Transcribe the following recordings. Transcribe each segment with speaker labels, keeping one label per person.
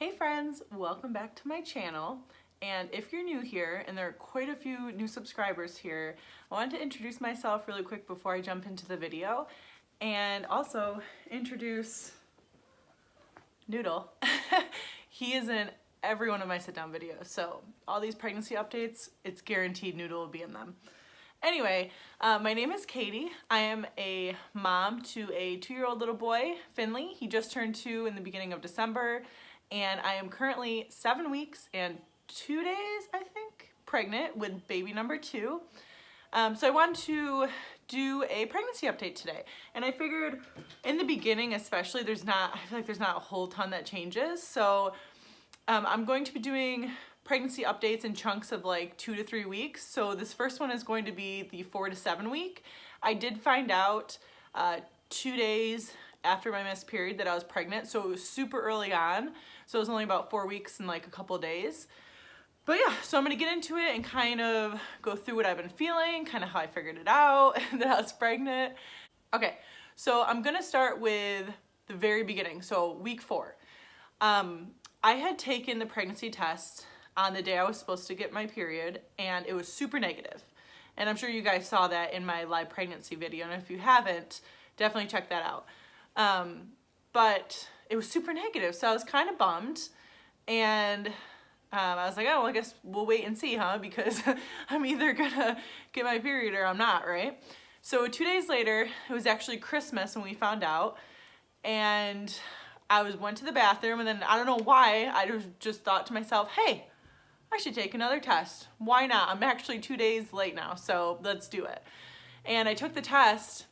Speaker 1: Hey friends, welcome back to my channel. And if you're new here, and there are quite a few new subscribers here, I wanted to introduce myself really quick before I jump into the video, and also introduce Noodle. He is in every one of my sit-down videos, so all these pregnancy updates, it's guaranteed Noodle will be in them. Anyway, my name is Katie. I am a mom to a 2-year-old little boy, Finley. He just turned 2 in the beginning of December. And I am currently 7 weeks and 2 days, I think, pregnant with baby number 2. So I wanted to do a pregnancy update today. And I figured in the beginning especially, I feel like there's not a whole ton that changes. So I'm going to be doing pregnancy updates in chunks of like 2 to 3 weeks. So this first one is going to be the 4 to 7 week. I did find out 2 days after my missed period that I was pregnant, so it was super early on. So it was only about 4 weeks and like a couple days. But yeah, so I'm gonna get into it and kind of go through what I've been feeling, kind of how I figured it out that I was pregnant. Okay, so I'm gonna start with the very beginning, so week 4. I had taken the pregnancy test on the day I was supposed to get my period, and it was super negative. And I'm sure you guys saw that in my live pregnancy video, and if you haven't, definitely check that out. But it was super negative, so I was kind of bummed, and I was like, oh, well, I guess we'll wait and see, huh, because I'm either gonna get my period or I'm not, right? So 2 days later, it was actually Christmas when we found out, and I went to the bathroom, and then I don't know why, I just thought to myself, hey, I should take another test. Why not? I'm actually 2 days late now, so let's do it. And I took the test,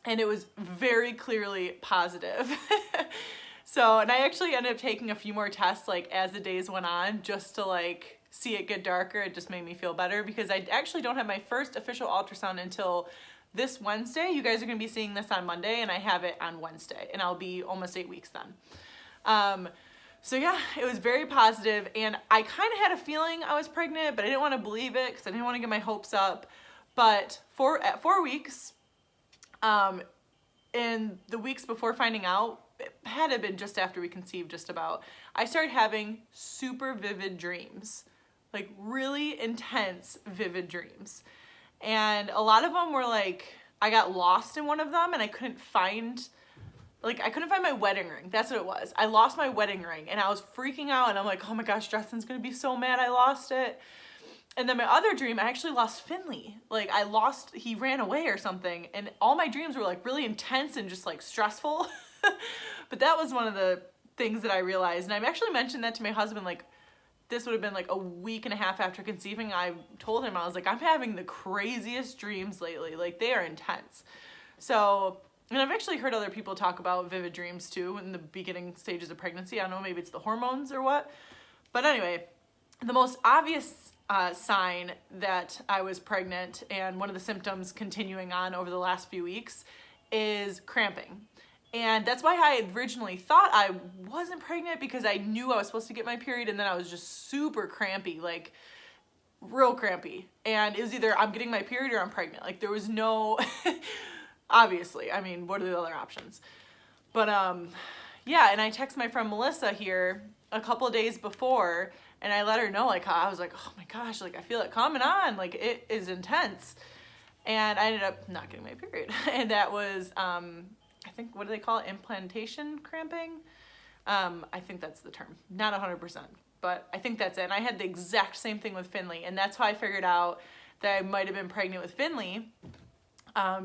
Speaker 1: and it was very clearly positive. And I actually ended up taking a few more tests like as the days went on, just to like see it get darker. It just made me feel better because I actually don't have my first official ultrasound until this Wednesday. You guys are gonna be seeing this on Monday, and I have it on Wednesday, and I'll be almost 8 weeks then. So yeah, it was very positive, and I kind of had a feeling I was pregnant, but I didn't want to believe it because I didn't want to get my hopes up. But at 4 weeks, in the weeks before finding out, it had to have been just after we conceived, just about, I started having super vivid dreams, like really intense vivid dreams. And a lot of them were like, I got lost in one of them and I couldn't find my wedding ring. That's what it was. I lost my wedding ring and I was freaking out, and I'm like, oh my gosh, Justin's gonna be so mad I lost it. And then my other dream, I actually lost Finley. Like he ran away or something, and all my dreams were like really intense and just like stressful. But that was one of the things that I realized, and I've actually mentioned that to my husband, like this would have been like a week and a half after conceiving. I told him, I was like, I'm having the craziest dreams lately, like they are intense. So, and I've actually heard other people talk about vivid dreams too in the beginning stages of pregnancy. I don't know, maybe it's the hormones or what. But anyway, the most obvious sign that I was pregnant, and one of the symptoms continuing on over the last few weeks, is cramping. And that's why I originally thought I wasn't pregnant, because I knew I was supposed to get my period, and then I was just super crampy, like real crampy. And it was either I'm getting my period or I'm pregnant. Like there was no, obviously, I mean, what are the other options? But yeah, and I texted my friend Melissa here a couple of days before, and I let her know, like, how I was like, oh my gosh, like I feel it coming on, like it is intense. And I ended up not getting my period. And that was, I think, what do they call it? Implantation cramping? I think that's the term. Not 100%, but I think that's it. And I had the exact same thing with Finley, and that's how I figured out that I might have been pregnant with Finley,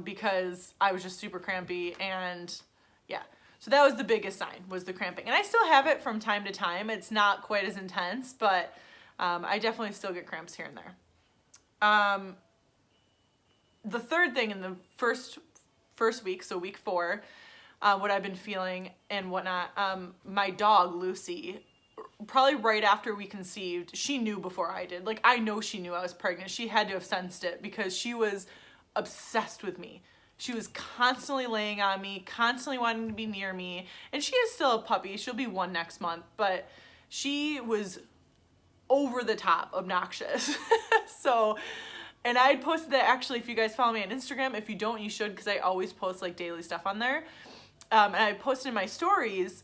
Speaker 1: because I was just super crampy, and yeah. So that was the biggest sign, was the cramping. And I still have it from time to time. It's not quite as intense, but I definitely still get cramps here and there. The third thing in the first week, so week 4, what I've been feeling and whatnot, my dog, Lucy, probably right after we conceived, she knew before I did. Like, I know she knew I was pregnant. She had to have sensed it because she was obsessed with me. She was constantly laying on me, constantly wanting to be near me. And she is still a puppy. She'll be 1 next month. But she was over the top obnoxious. So, and I had posted that, actually, if you guys follow me on Instagram. If you don't, you should, because I always post like daily stuff on there. And I posted in my stories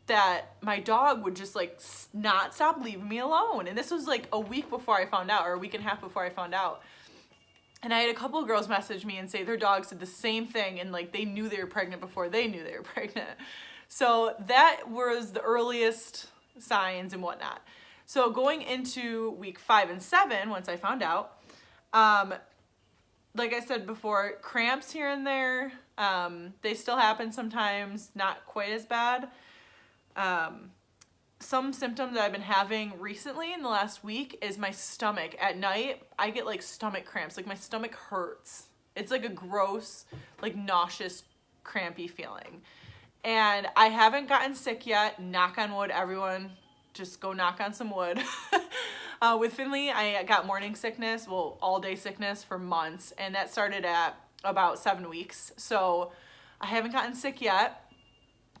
Speaker 1: that my dog would just like not stop leaving me alone. And this was like a week before I found out, or a week and a half before I found out. And I had a couple of girls message me and say their dogs did the same thing, and like they knew they were pregnant before they knew they were pregnant. So that was the earliest signs and whatnot. So going into week 5 and 7, once I found out, like I said before, cramps here and there. They still happen sometimes, not quite as bad. Some symptoms that I've been having recently in the last week is my stomach. At night, I get like stomach cramps. Like my stomach hurts. It's like a gross, like nauseous, crampy feeling. And I haven't gotten sick yet. Knock on wood, everyone. Just go knock on some wood. With Finley, I got morning sickness, well, all day sickness for months. And that started at about 7 weeks. So I haven't gotten sick yet.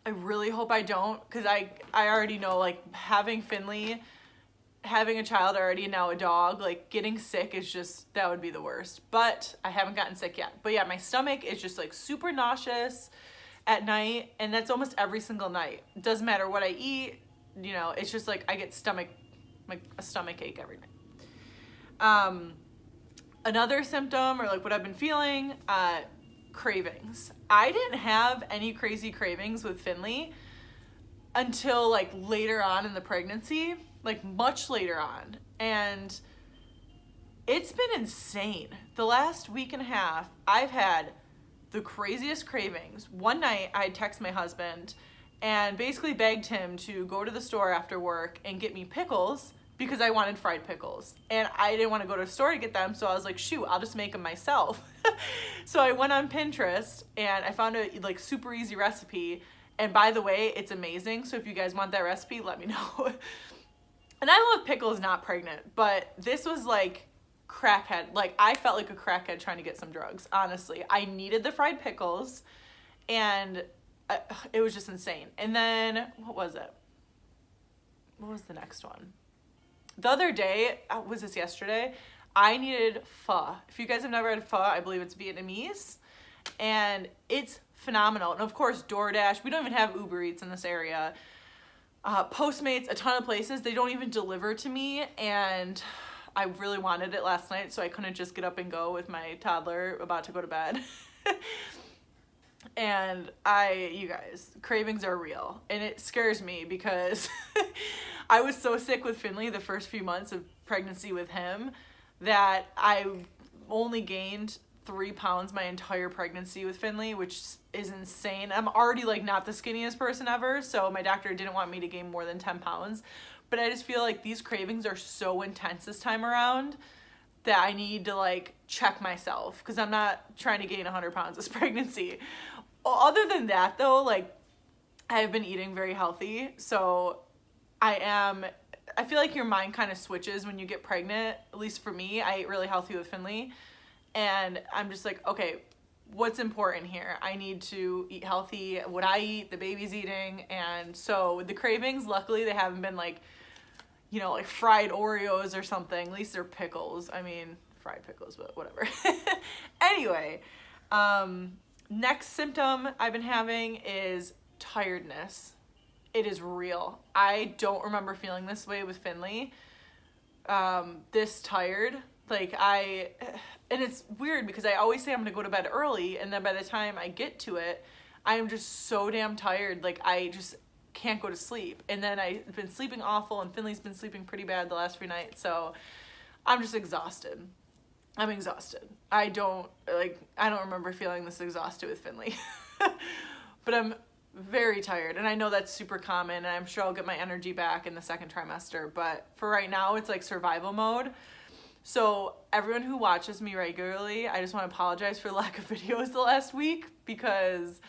Speaker 1: I really hope I don't, because I already know, like, having Finley, having a child already, and now a dog, like, getting sick is just, that would be the worst. But I haven't gotten sick yet. But yeah, my stomach is just, like, super nauseous at night, and that's almost every single night. It doesn't matter what I eat, you know, it's just, like, I get a stomach ache every night. Another symptom, or, like, what I've been feeling, cravings. I didn't have any crazy cravings with Finley until like later on in the pregnancy, like much later on. And it's been insane. The last week and a half, I've had the craziest cravings. One night I text my husband and basically begged him to go to the store after work and get me pickles because I wanted fried pickles. And I didn't want to go to the store to get them, so I was like, shoot, I'll just make them myself. So I went on Pinterest and I found a like super easy recipe. And by the way, it's amazing. So if you guys want that recipe, let me know. And I love pickles not pregnant, but this was like crackhead. Like I felt like a crackhead trying to get some drugs, honestly. I needed the fried pickles and it was just insane. And then, what was it? What was the next one? The other day, was this yesterday? I needed pho. If you guys have never had pho, I believe it's Vietnamese. And it's phenomenal. And of course, DoorDash. We don't even have Uber Eats in this area. Postmates, a ton of places. They don't even deliver to me. And I really wanted it last night, so I couldn't just get up and go with my toddler about to go to bed. And you guys, cravings are real. And it scares me because I was so sick with Finley the first few months of pregnancy with him that I only gained 3 pounds my entire pregnancy with Finley, which is insane. I'm already like not the skinniest person ever, so my doctor didn't want me to gain more than 10 pounds. But I just feel like these cravings are so intense this time around that I need to like check myself because I'm not trying to gain 100 pounds this pregnancy. Other than that though, like I have been eating very healthy, so I feel like your mind kind of switches when you get pregnant. At least for me, I ate really healthy with Finley. And I'm just like, okay, what's important here? I need to eat healthy. What I eat, the baby's eating. And so with the cravings, luckily they haven't been like, you know, like fried Oreos or something. At least they're pickles. I mean, fried pickles, but whatever. Anyway, next symptom I've been having is tiredness. It is real. I don't remember feeling this way with Finley. This tired. Like and it's weird because I always say I'm gonna go to bed early, and then by the time I get to it, I am just so damn tired. Like I just can't go to sleep. And then I've been sleeping awful, and Finley's been sleeping pretty bad the last few nights. So I'm just exhausted. I'm exhausted. I don't remember feeling this exhausted with Finley. But I'm very tired, and I know that's super common, and I'm sure I'll get my energy back in the second trimester, but for right now it's like survival mode. So everyone who watches me regularly, I just want to apologize for the lack of videos the last week because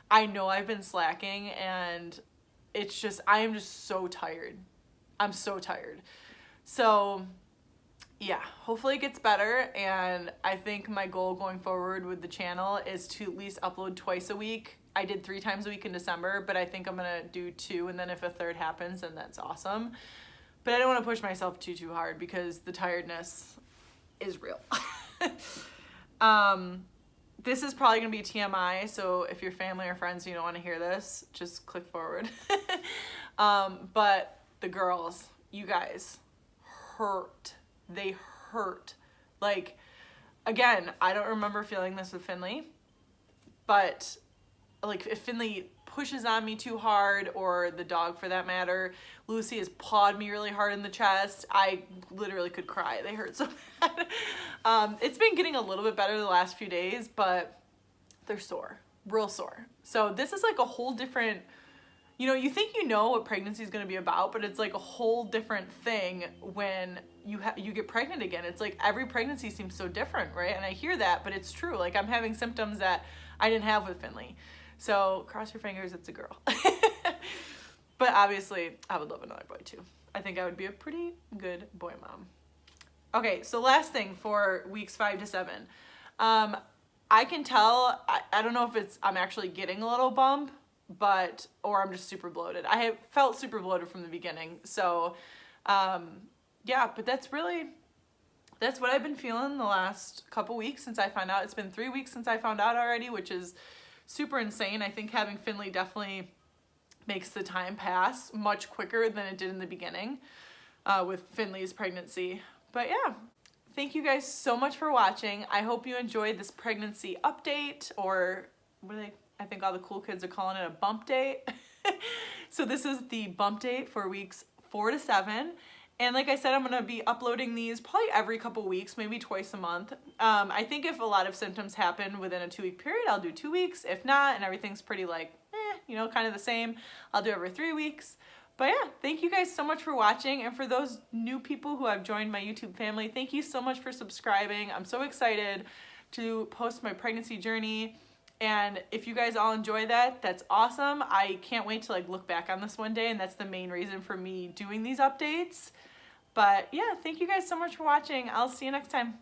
Speaker 1: I know I've been slacking, and it's just, I am just so tired. I'm so tired. So yeah, hopefully it gets better, and I think my goal going forward with the channel is to at least upload twice a week. I did 3 times a week in December, but I think I'm gonna do 2, and then if a third happens, then that's awesome. But I don't want to push myself too hard because the tiredness is real. this is probably gonna be TMI, so if your family or friends, you don't wanna hear this, just click forward. But the girls, you guys, hurt. They hurt. Like, again, I don't remember feeling this with Finley, but like if Finley pushes on me too hard, or the dog for that matter, Lucy has pawed me really hard in the chest, I literally could cry. They hurt so bad. It's been getting a little bit better the last few days, but they're sore, real sore. So this is like a whole different, you know, you think you know what pregnancy is going to be about, but it's like a whole different thing when you get pregnant again. It's like every pregnancy seems so different, right? And I hear that, but it's true. Like I'm having symptoms that I didn't have with Finley. So cross your fingers, it's a girl. But obviously I would love another boy too. I think I would be a pretty good boy mom. Okay, so last thing for weeks 5 to 7. I can tell, I don't know if I'm actually getting a little bump, or I'm just super bloated. I have felt super bloated from the beginning. So yeah, but that's what I've been feeling the last couple weeks since I found out. It's been 3 weeks since I found out already, which is super insane. I think having Finley definitely makes the time pass much quicker than it did in the beginning with Finley's pregnancy. But yeah, thank you guys so much for watching. I hope you enjoyed this pregnancy update, or I think all the cool kids are calling it a bump date. So this is the bump date for weeks 4 to 7. And like I said, I'm going to be uploading these probably every couple weeks, maybe twice a month. I think if a lot of symptoms happen within a 2-week period, I'll do 2 weeks. If not, and everything's pretty like, you know, kind of the same, I'll do every 3 weeks. But yeah, thank you guys so much for watching. And for those new people who have joined my YouTube family, thank you so much for subscribing. I'm so excited to post my pregnancy journey. And if you guys all enjoy that, that's awesome. I can't wait to like look back on this one day, and that's the main reason for me doing these updates. But yeah, thank you guys so much for watching. I'll see you next time.